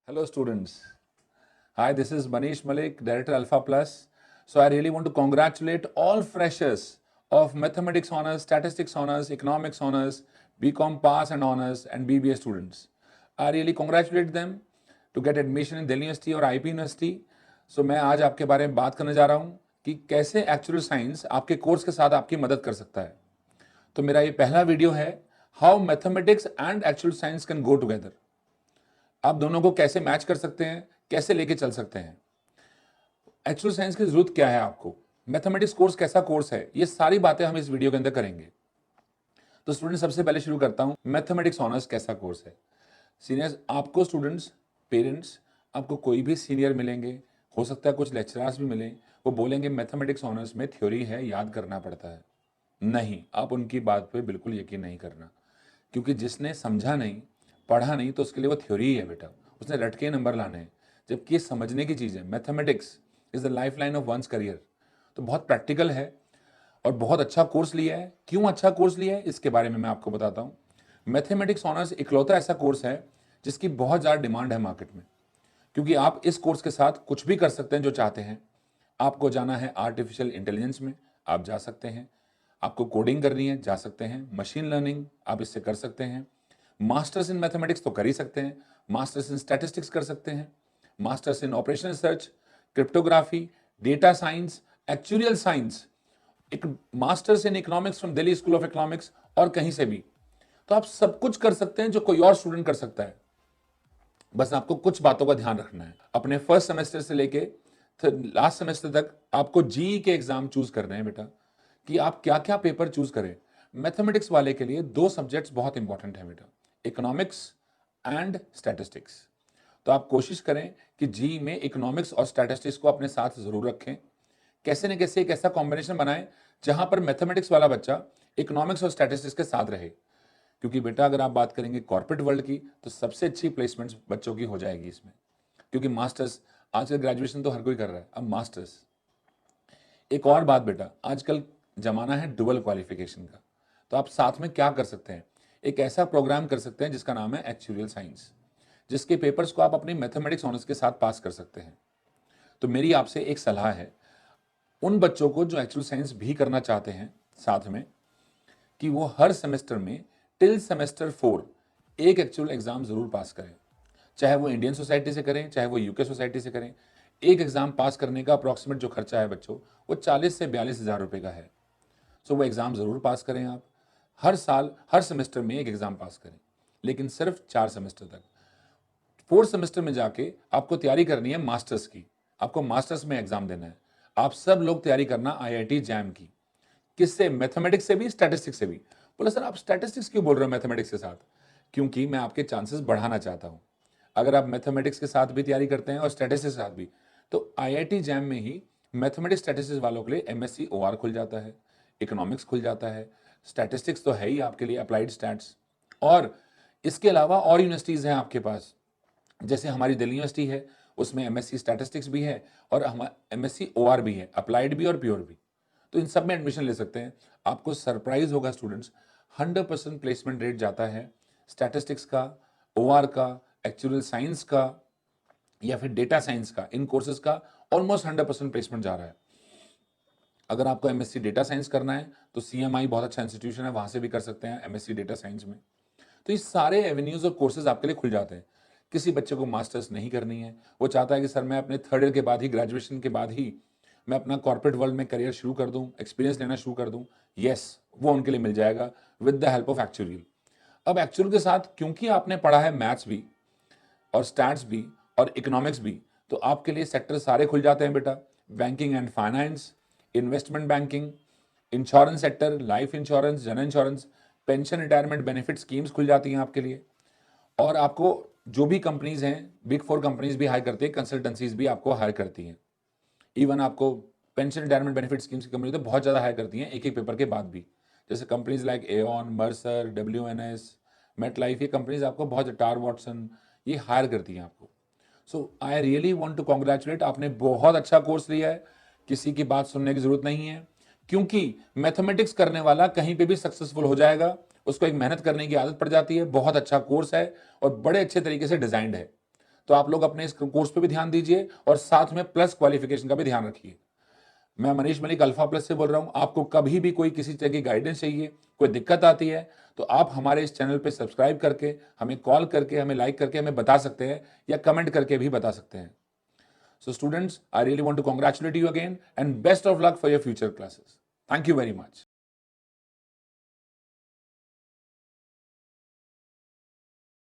Hello students. Hi, this is Manish Malik, Director Alpha Plus. So I really want to congratulate all freshers of Mathematics Honors, Statistics Honors, Economics Honors, BCom Pass and Honors and BBA students. I really congratulate them to get admission in Delhi University और IP University. So मैं आज आपके बारे में बात करने जा रहा हूँ कि कैसे एक्चुअल साइंस आपके कोर्स के साथ आपकी मदद कर सकता है। तो मेरा ये पहला वीडियो है how mathematics and actual science can go together. आप दोनों को कैसे मैच कर सकते हैं, कैसे लेके चल सकते हैं, एक्चुअल साइंस की जरूरत क्या है आपको, मैथमेटिक्स कोर्स कैसा कोर्स है, ये सारी बातें हम इस वीडियो के अंदर करेंगे। तो स्टूडेंट सबसे पहले शुरू करता हूं, मैथमेटिक्स ऑनर्स कैसा कोर्स है। सीनियर्स आपको स्टूडेंट्स, पेरेंट्स, आपको कोई भी सीनियर मिलेंगे, हो सकता है कुछ लेक्चरर्स भी मिलें, वो बोलेंगे मैथमेटिक्स ऑनर्स में थ्योरी है, याद करना पड़ता है। नहीं, आप उनकी बात पे बिल्कुल यकीन नहीं करना, क्योंकि जिसने समझा नहीं, पढ़ा नहीं, तो उसके लिए वो थ्योरी ही है बेटा, उसने रटके नंबर लाने हैं। जबकि ये समझने की चीज़ है। Mathematics is the life line of one's career. तो बहुत प्रैक्टिकल है और बहुत अच्छा कोर्स लिया है। क्यों अच्छा कोर्स लिया है, इसके बारे में मैं आपको बताता हूँ। मैथमेटिक्स ऑनर्स इकलौता ऐसा कोर्स है जिसकी बहुत ज़्यादा डिमांड है मार्केट में, क्योंकि आप इस कोर्स के साथ कुछ भी कर सकते हैं जो चाहते हैं। आपको जाना है आर्टिफिशियल इंटेलिजेंस में, आप जा सकते हैं। आपको कोडिंग करनी है, जा सकते हैं। मशीन लर्निंग आप इससे कर सकते हैं। मास्टर्स इन मैथमेटिक्स तो कर ही सकते हैं, मास्टर्स इन स्टैटिस्टिक्स कर सकते हैं, masters in operation research, cryptography, data science, actuarial science, एक masters in economics from Delhi school of economics, और कहीं से भी। तो आप सब कुछ कर सकते हैं जो कोई और स्टूडेंट कर सकता है। बस आपको कुछ बातों का ध्यान रखना है। अपने फर्स्ट सेमेस्टर से लेके लास्ट सेमेस्टर तक आपको जीई के एग्जाम चूज करने हैं बेटा, कि आप क्या क्या पेपर चूज करें। मैथमेटिक्स वाले के लिए दो सब्जेक्ट्स बहुत इंपॉर्टेंट है बेटा, इकोनॉमिक्स एंड स्टैटिस्टिक्स। तो आप कोशिश करें कि जी में इकोनॉमिक्स और स्टैटिस्टिक्स को अपने साथ जरूर रखें। कैसे न कैसे एक ऐसा कॉम्बिनेशन बनाएं जहां पर मैथमेटिक्स वाला बच्चा इकोनॉमिक्स और स्टैटिस्टिक्स के साथ रहे। क्योंकि बेटा अगर आप बात करेंगे कॉर्पोरेट वर्ल्ड की, तो सबसे अच्छी प्लेसमेंट्स बच्चों की हो जाएगी इसमें। क्योंकि मास्टर्स, आजकल ग्रेजुएशन तो हर कोई कर रहा है, अब मास्टर्स। एक और बात बेटा, आजकल जमाना है डुअल क्वालिफिकेशन का। तो आप साथ में क्या कर सकते हैं, एक ऐसा प्रोग्राम कर सकते हैं जिसका नाम है एक्चुरियल साइंस, जिसके पेपर्स को आप अपनी मैथमेटिक्स ऑनर्स के साथ पास कर सकते हैं। तो मेरी आपसे एक सलाह है उन बच्चों को जो एक्चुअल साइंस भी करना चाहते हैं साथ में, कि वो हर सेमेस्टर में टिल सेमेस्टर 4 एक एक्चुअल एग्जाम जरूर पास करें। चाहे वो इंडियन सोसाइटी से करें, चाहे वो यूके सोसाइटी से करें। एक एग्जाम पास करने का अप्रॉक्सीमेट जो खर्चा है बच्चों, वो 40 से 42 हज़ार रुपये का है। सो वो एग्जाम जरूर पास करें आप। हर साल हर सेमेस्टर में एक एग्जाम पास करें, लेकिन सिर्फ 4 सेमेस्टर तक। 4th सेमेस्टर में जाके आपको तैयारी करनी है मास्टर्स की। आपको मास्टर्स में एग्जाम देना है। आप सब लोग तैयारी करना IIT जैम की। किससे? मैथमेटिक्स से भी, स्टैटिस्टिक्स से भी। बोला सर आप स्टैटिस्टिक्स क्यों बोल रहे हो मैथमेटिक्स के साथ? क्योंकि मैं आपके चांसेस बढ़ाना चाहता हूं। अगर आप मैथमेटिक्स के साथ भी तैयारी करते हैं और स्टैटिस्टिक्स के साथ भी, तो IIT जैम में ही मैथमेटिक्स स्टैटिस्टिक्स वालों के लिए MSc OR खुल जाता है, इकोनॉमिक्स खुल जाता है, स्टैटिस्टिक्स तो है ही आपके लिए, अप्लाइड स्टैट्स। और इसके अलावा और यूनिवर्सिटीज़ हैं आपके पास, जैसे हमारी दिल्ली यूनिवर्सिटी है, उसमें MSc स्टैटिस्टिक्स भी है और MSc OR भी है, अप्लाइड भी और प्योर भी। तो इन सब में एडमिशन ले सकते हैं। आपको सरप्राइज होगा स्टूडेंट्स, 100% प्लेसमेंट रेट जाता है स्टैटिस्टिक्स का, OR का, एक्चुअल साइंस का या फिर डेटा साइंस का। इन कोर्सेज का ऑलमोस्ट 100% प्लेसमेंट जा रहा है। अगर आपको MSc डेटा साइंस करना है तो CMI बहुत अच्छा इंस्टीट्यूशन है, वहां से भी कर सकते हैं MSc डेटा साइंस में। तो ये सारे एवेन्यूज और कोर्सेज आपके लिए खुल जाते हैं। किसी बच्चे को मास्टर्स नहीं करनी है, वो चाहता है कि सर मैं अपने 3rd ईयर के बाद ही, ग्रेजुएशन के बाद ही मैं अपना कॉर्पोरेट वर्ल्ड में करियर शुरू कर दूं, एक्सपीरियंस लेना शुरू कर दूं। यस, वो उनके लिए मिल जाएगा with the help of actuarial. अब एक्चुअल के साथ क्योंकि आपने पढ़ा है मैथ्स भी और स्टैट्स भी और इकोनॉमिक्स भी, तो आपके लिए सेक्टर सारे खुल जाते हैं बेटा। Banking and finance, investment banking, insurance sector, life insurance, जन insurance, pension retirement benefit schemes खुल जाती हैं आपके लिए। और आपको जो भी कंपनीज हैं, बिग 4 कंपनीज भी हायर करती हैं, कंसल्टेंसीज भी आपको हायर करती हैं। इवन आपको पेंशन रिटायरमेंट बेनिफिट स्कीम्स की कंपनी तो बहुत ज़्यादा हायर करती हैं एक एक पेपर के बाद भी, जैसे companies like Aon, Mercer, WNS, MetLife. ये कंपनीज आपको बहुत, टार वॉटसन, ये हायर करती हैं आपको। So I really want to congratulate, आपने बहुत अच्छा कोर्स लिया है, किसी की बात सुनने की जरूरत नहीं है। क्योंकि मैथमेटिक्स करने वाला कहीं पे भी सक्सेसफुल हो जाएगा, उसको एक मेहनत करने की आदत पड़ जाती है, बहुत अच्छा कोर्स है और बड़े अच्छे तरीके से डिजाइंड है। तो आप लोग अपने इस कोर्स पे भी ध्यान दीजिए और साथ में प्लस क्वालिफिकेशन का भी ध्यान रखिए। मैं मनीष मलिक अल्फा प्लस से बोल रहा हूं। आपको कभी भी कोई किसी तरह की गाइडेंस चाहिए, कोई दिक्कत आती है, तो आप हमारे इस चैनल पे सब्सक्राइब करके, हमें कॉल करके, हमें लाइक करके हमें बता सकते हैं या कमेंट करके भी बता सकते हैं। So students, I really want to congratulate you again and best of luck for your future classes. Thank you very much.